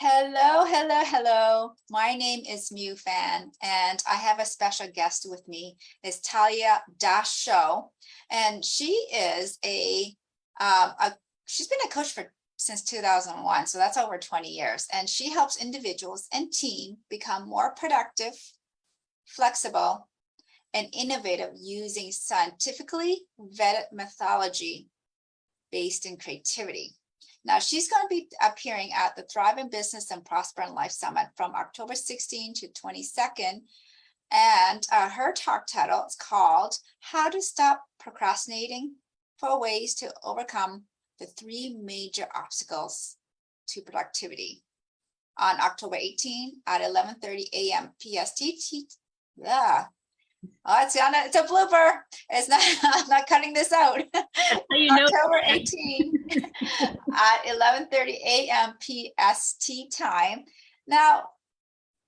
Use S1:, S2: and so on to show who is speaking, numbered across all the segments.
S1: Hello, hello, hello. My name is Mew Fan, and I have a special guest with me. Is Talia Dashow, and she is she's been a coach for since 2001, so that's over 20 years, and she helps individuals and team become more productive, flexible, and innovative using scientifically vetted methodology based in creativity. Now, she's going to be appearing at the Thrive in Business and Prosper in Life Summit from October 16 to 22nd. And her talk title is called How to Stop Procrastinating, 4 Ways to Overcome the 3 Major Obstacles to Productivity, on October 18 at 11:30 a.m. PST. Yeah. Oh, it's a blooper. It's not, I'm not cutting this out. October 18 at 11:30 a.m. PST time. Now,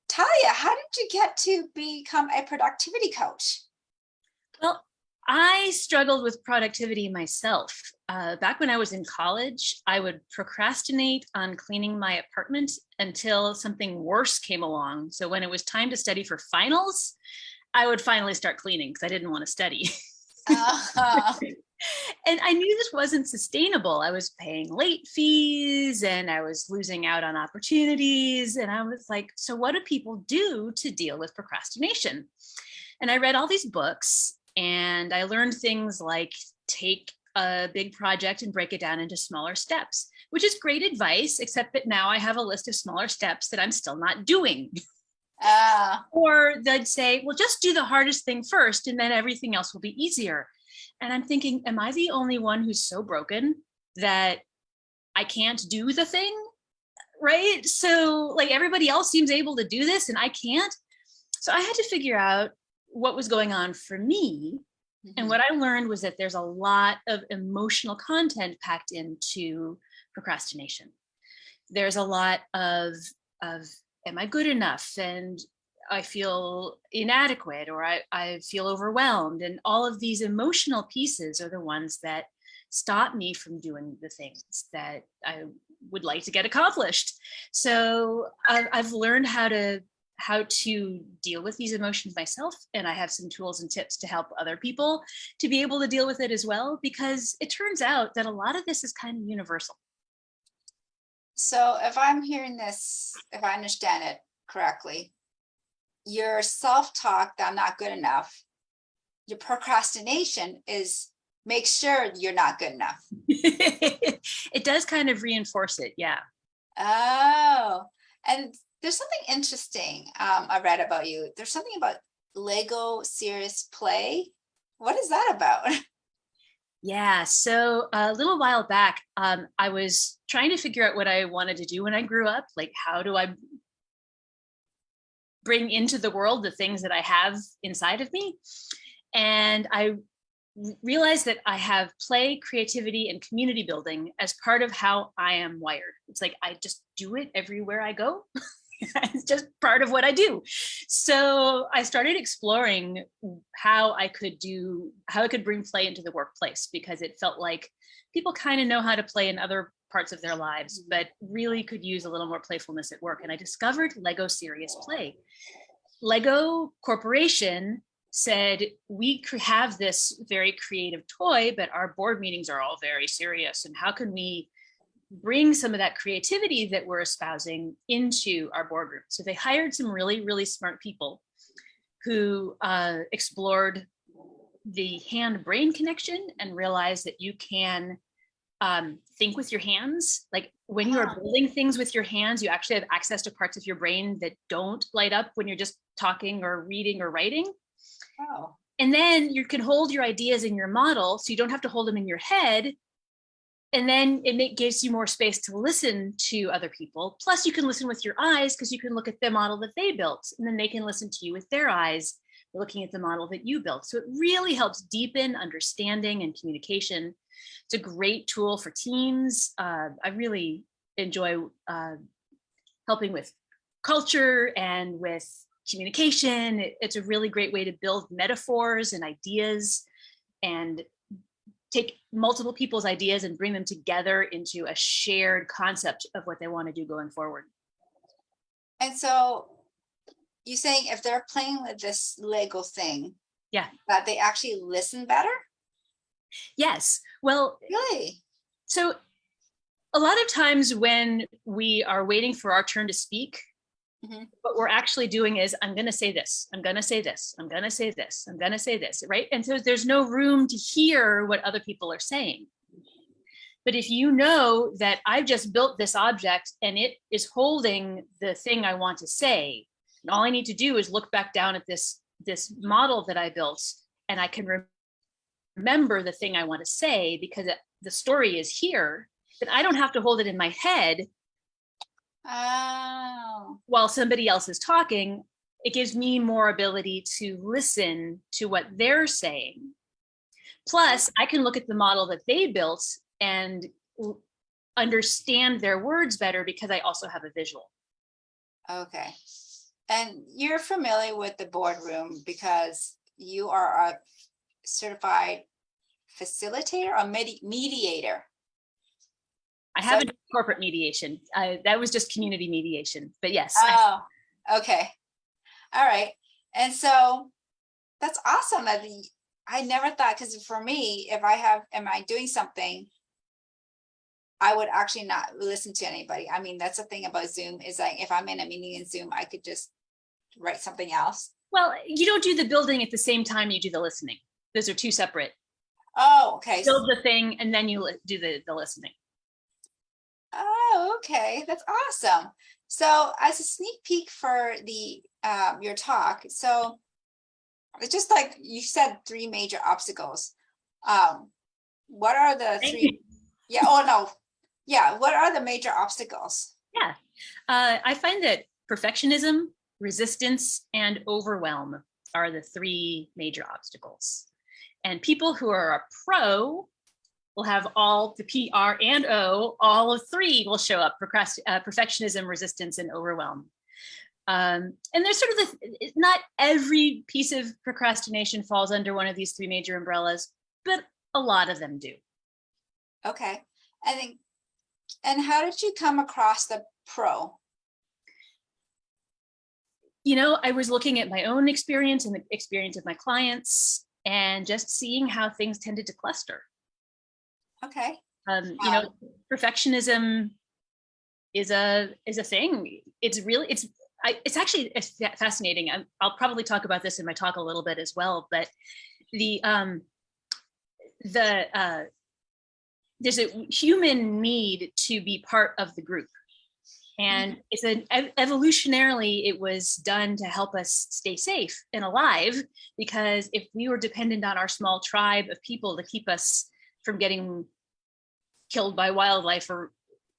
S1: Talia, how did you get to become a productivity coach?
S2: Well, I struggled with productivity myself. Back when I was in college, I would procrastinate on cleaning my apartment until something worse came along. So when it was time to study for finals, I would finally start cleaning because I didn't want to study. And I knew this wasn't sustainable. I was paying late fees and I was losing out on opportunities. And I was like, so what do people do to deal with procrastination? And I read all these books and I learned things like take a big project and break it down into smaller steps, which is great advice, except that now I have a list of smaller steps that I'm still not doing. Or they'd say, well, just do the hardest thing first and then everything else will be easier. And I'm thinking, am I the only one who's so broken that I can't do the thing? Right? So like everybody else seems able to do this and I can't. So I had to figure out what was going on for me. Mm-hmm. And what I learned was that there's a lot of emotional content packed into procrastination. There's a lot of am I good enough? And I feel inadequate, or I feel overwhelmed. And all of these emotional pieces are the ones that stop me from doing the things that I would like to get accomplished. So I've learned how to deal with these emotions myself. And I have some tools and tips to help other people to be able to deal with it as well, because it turns out that a lot of this is kind of universal.
S1: So if I'm hearing this, if I understand it correctly, your self-talk that I'm not good enough, your procrastination is make sure you're not good enough.
S2: It does kind of reinforce it, yeah.
S1: Oh, and there's something interesting I read about you. There's something about Lego Serious Play. What is that about?
S2: Yeah, so a little while back, I was trying to figure out what I wanted to do when I grew up. Like, how do I bring into the world the things that I have inside of me? And I realized that I have play, creativity, and community building as part of how I am wired. It's like I just do it everywhere I go. It's just part of what I do. So I started exploring how I could bring play into the workplace, because it felt like people kind of know how to play in other parts of their lives, but really could use a little more playfulness at work. And I discovered Lego Serious Play. Lego Corporation said, we have this very creative toy, but our board meetings are all very serious. And how can we bring some of that creativity that we're espousing into our boardroom? So they hired some really, really smart people who explored the hand-brain connection and realized that you can think with your hands. Like when you are building things with your hands, you actually have access to parts of your brain that don't light up when you're just talking or reading or writing.
S1: Oh.
S2: And then you can hold your ideas in your model, so you don't have to hold them in your head. And then it gives you more space to listen to other people. Plus you can listen with your eyes, because you can look at the model that they built, and then they can listen to you with their eyes, looking at the model that you built. So it really helps deepen understanding and communication. It's a great tool for teams. I really enjoy helping with culture and with communication. It's a really great way to build metaphors and ideas and take multiple people's ideas and bring them together into a shared concept of what they want to do going forward.
S1: And so you're saying if they're playing with this Lego thing,
S2: Yeah.
S1: that they actually listen better?
S2: Yes. Well,
S1: Really?
S2: so a lot of times when we are waiting for our turn to speak, what we're actually doing is, I'm going to say this, I'm going to say this, I'm going to say this, I'm going to say this, right? And so there's no room to hear what other people are saying. But if you know that I've just built this object and it is holding the thing I want to say, and all I need to do is look back down at this model that I built, and I can remember the thing I want to say because the story is here, then I don't have to hold it in my head while somebody else is talking. It gives me more ability to listen to what they're saying. Plus, I can look at the model that they built and understand their words better because I also have a visual.
S1: Okay. And you're familiar with the boardroom because you are a certified facilitator or mediator.
S2: I haven't done corporate mediation. That was just community mediation, but yes.
S1: Oh, okay. All right. And so that's awesome. I never thought, because for me, if am I doing something, I would actually not listen to anybody. I mean, that's the thing about Zoom is like, if I'm in a meeting in Zoom, I could just write something else.
S2: Well, you don't do the building at the same time you do the listening. Those are two separate.
S1: Oh, okay.
S2: Build the thing and then you do the listening.
S1: Oh, okay. That's awesome. So as a sneak peek for the your talk, so it's just like you said, 3 major obstacles. What are the
S2: Thank
S1: 3?
S2: you.
S1: Yeah. Oh no. Yeah. What are the major obstacles?
S2: Yeah. I find that perfectionism, resistance, and overwhelm are the 3 major obstacles. And people who are a pro will have all the P, R, and O, all of 3 will show up: perfectionism, resistance, and overwhelm. And there's sort of not every piece of procrastination falls under one of these 3 major umbrellas, but a lot of them do.
S1: Okay. And how did you come across the pro?
S2: You know, I was looking at my own experience and the experience of my clients and just seeing how things tended to cluster.
S1: Okay.
S2: You know, perfectionism is a thing. It's actually fascinating. I'll probably talk about this in my talk a little bit as well, but there's a human need to be part of the group. And it's evolutionarily, it was done to help us stay safe and alive, because if we were dependent on our small tribe of people to keep us from getting killed by wildlife, or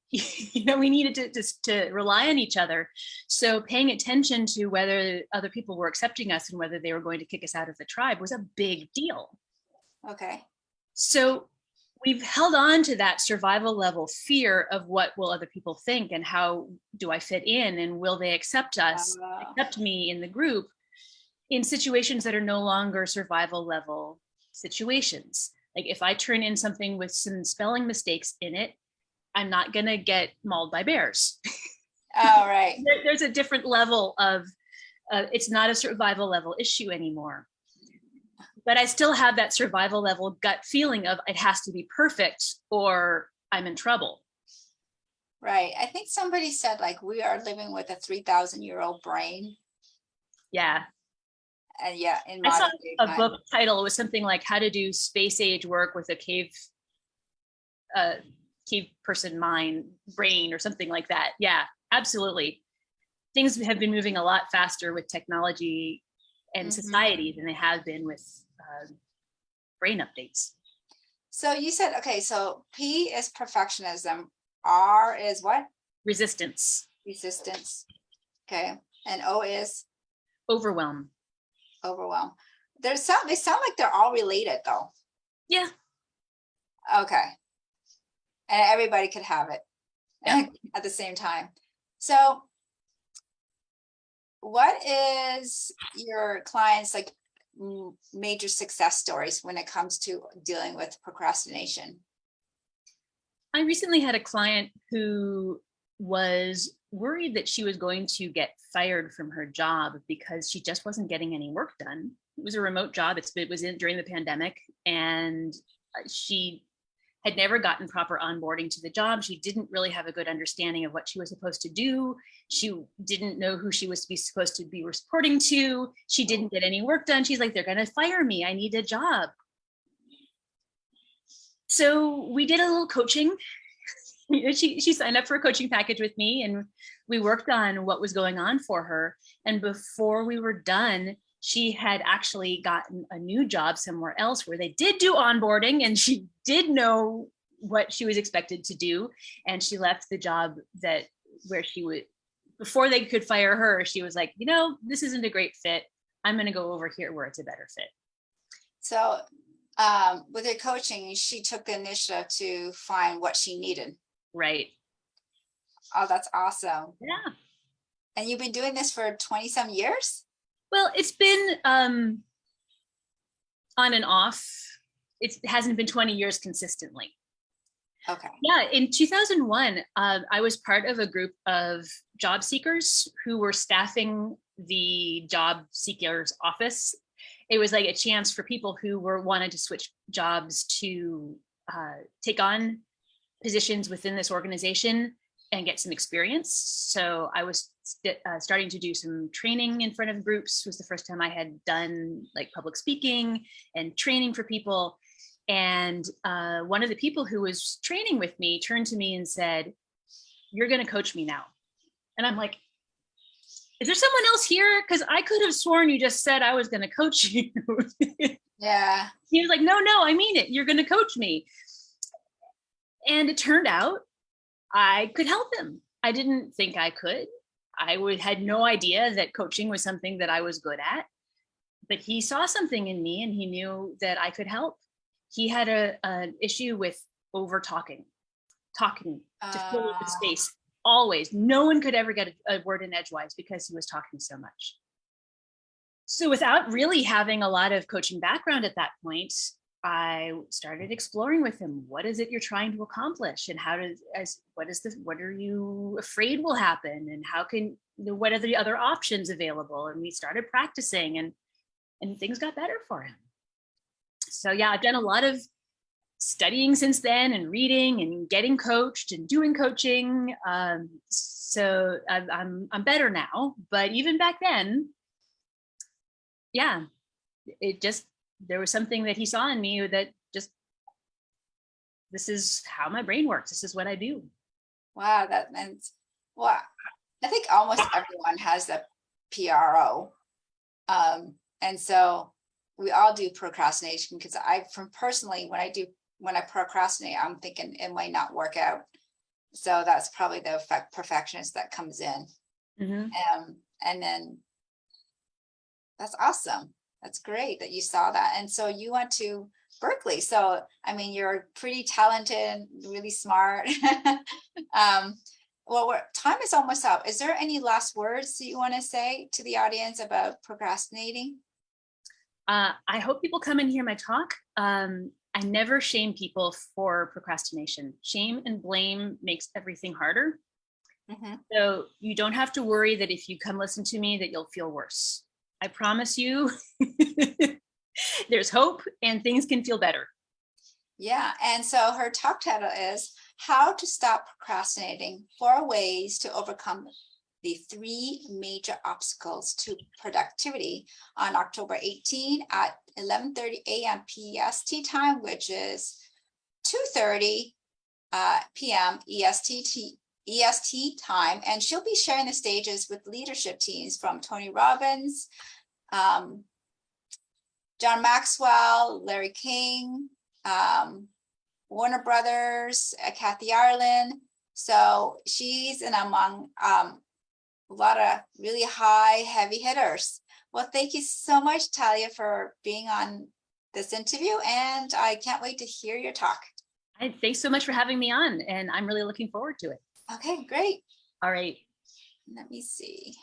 S2: you know, we needed to rely on each other. So paying attention to whether other people were accepting us and whether they were going to kick us out of the tribe was a big deal.
S1: Okay.
S2: So we've held on to that survival level fear of what will other people think and how do I fit in and will they accept me in the group, in situations that are no longer survival level situations. Like if I turn in something with some spelling mistakes in it, I'm not going to get mauled by bears.
S1: All right.
S2: There's a different level of, it's not a survival level issue anymore. But I still have that survival level gut feeling of it has to be perfect or I'm in trouble.
S1: Right. I think somebody said like we are living with a 3,000-year-old brain.
S2: Yeah.
S1: And yeah,
S2: I saw a book title was something like How to Do Space Age Work with a Cave person brain or something like that. Yeah, absolutely. Things have been moving a lot faster with technology and society than they have been with brain updates.
S1: So you said, okay, so P is perfectionism. R is what?
S2: Resistance.
S1: Resistance. Okay. And O is?
S2: Overwhelm.
S1: Overwhelm. They sound like they're all related though.
S2: Yeah.
S1: Okay. And everybody could have it at the same time. So what is your clients like major success stories when it comes to dealing with procrastination?
S2: I recently had a client who was worried that she was going to get fired from her job because she just wasn't getting any work done. It was a remote job. It was during the pandemic, and she had never gotten proper onboarding to the job. She didn't really have a good understanding of what she was supposed to do. She didn't know who she was supposed to be reporting to. She didn't get any work done. She's like, they're going to fire me. I need a job. So we did a little coaching. She signed up for a coaching package with me, and we worked on what was going on for her. And before we were done, she had actually gotten a new job somewhere else where they did do onboarding, and she did know what she was expected to do. And she left the job where she would, before they could fire her, she was like, this isn't a great fit. I'm going to go over here where it's a better fit.
S1: So with her coaching, she took the initiative to find what she needed.
S2: Right.
S1: Oh, that's awesome.
S2: Yeah.
S1: And you've been doing this for 20 some years?
S2: Well, it's been on and off. It hasn't been 20 years consistently.
S1: Okay.
S2: Yeah, in 2001, I was part of a group of job seekers who were staffing the job seekers office. It was like a chance for people who wanted to switch jobs to take on positions within this organization and get some experience. So I was starting to do some training in front of groups. It was the first time I had done like public speaking and training for people. And one of the people who was training with me turned to me and said, "You're going to coach me now." And I'm like, "Is there someone else here? Because I could have sworn you just said I was going to coach you."
S1: Yeah.
S2: He was like, no, I mean it. You're going to coach me. And it turned out I could help him. I didn't think I could. I had no idea that coaching was something that I was good at, but he saw something in me and he knew that I could help. He had an issue with over talking to fill the space. Always. No one could ever get a word in edgewise because he was talking so much. So without really having a lot of coaching background at that point, I started exploring with him. What is it you're trying to accomplish? And what are you afraid will happen? And what are the other options available? And we started practicing and things got better for him. So yeah, I've done a lot of studying since then and reading and getting coached and doing coaching. So I'm better now, but even back then, yeah, there was something that he saw in me that just, this is how my brain works. This is what I do.
S1: Wow, that means, well, I think almost everyone has a PRO. And so we all do procrastination because personally, when I procrastinate, I'm thinking it might not work out. So that's probably the perfectionist that comes in. Mm-hmm. And then that's awesome. That's great that you saw that. And so you went to Berkeley. So, I mean, you're pretty talented, really smart. Well, time is almost up. Is there any last words that you want to say to the audience about procrastinating?
S2: I hope people come and hear my talk. I never shame people for procrastination. Shame and blame makes everything harder. Mm-hmm. So you don't have to worry that if you come listen to me that you'll feel worse. I promise you, there's hope and things can feel better.
S1: Yeah. And so her talk title is How to Stop Procrastinating, 4 Ways to Overcome the 3 Major Obstacles to Productivity, on October 18 at 11:30 a.m. PST time, which is 2:30 p.m. EST time. And she'll be sharing the stages with leadership teams from Tony Robbins, John Maxwell, Larry King, Warner Brothers, Kathy Ireland. So she's in among a lot of really high, heavy hitters. Well, thank you so much, Talia, for being on this interview, and I can't wait to hear your talk.
S2: Thanks so much for having me on, and I'm really looking forward to it.
S1: Okay, great.
S2: All right.
S1: Let me see.